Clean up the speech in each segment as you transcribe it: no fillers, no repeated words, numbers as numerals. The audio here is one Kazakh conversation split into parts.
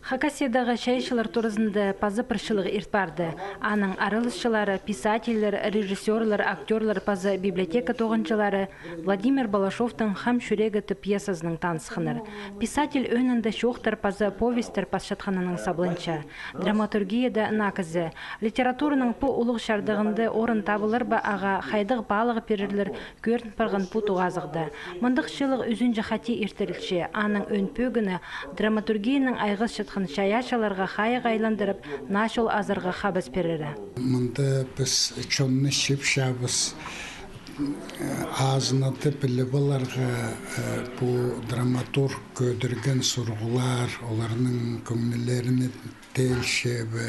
Хакасиядағы шайшылар турызында пазы пыршылығы иртбарды. Аның арылысшылары, писательлер, режиссерлар, актерлар пазы библиотека тоғынчылары Владимир Балашовтың хам шүрегі пьесасының танысқыныр. Писатель өнінде шоқтар пазы повестер пасшатқанының саблынча. Драматургияда накызы. Литератураның пу ұлық шардығынды орын табылыр ба аға хайдық балығы перерлер көрін парғын пу туғазықты. Мұндық шылық үзін жахати иртірілші. Аның өн пөгіні драматургияның айғыз шаяшаларға қайық айландырып, нашыл азырға қабыз перері. Мұнда біз чонны шеп-шабыз азынаты білі баларға бұл драматург көдірген сұрғылар, оларының көңілеріні телшебі,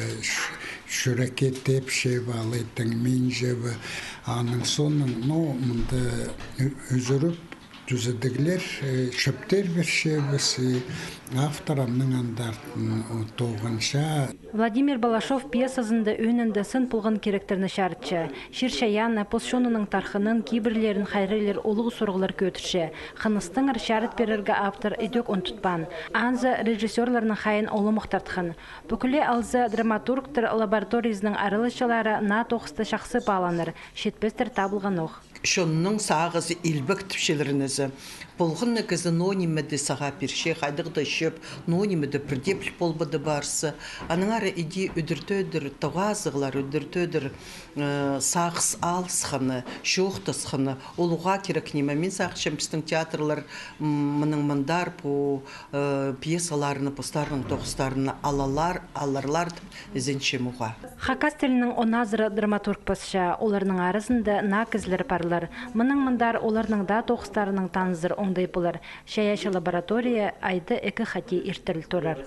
шүрекет тепшебі, алайтың мен жебі, аның соның, мұнда үзіріп, Düzedikler çöpter bir şey bisi авторамның андартын тоғынша. Владимир Балашов пьесасында өнінде сын пулғын керектеріні шарытшы. Ширшаяна, посшонының тархының кейбірлерін хайрелер олығы сұрғылар көтірші. Қыныстыңыр шарыт берерге автор идек ұнтытпан. Анзы режиссерларының хайын олы мұқтартқын. Бүкілі алзы драматургтыр лабораторизінің арылышылары на тоқысты шақсы баланыр. Шетпестір табылған оқ. Шонның сағызы илбік түпшелерінізі. Болғынны кізі нонимеді саға перше, қайдықты шөп, нонимеді бірдеплі болбыды барсы. Аның ары иди үдіртөдір, тоғазығылар үдіртөдір сағыз алсқаны, шоқтысқаны, олуға керек неме. Мен сақшым біздің театрлар мұның мұндар по пьесаларыны, постарының тоғыстарыны аларлар ізенше мұға. Хакас тілінің оназыры драматург пасша, оларының арызында накізлер парлар. Мұның мұндар оларының да тоғыстарының танызыр оңдай болар. Шаяшы лаборатория айды екі хати иртіріл тұрар.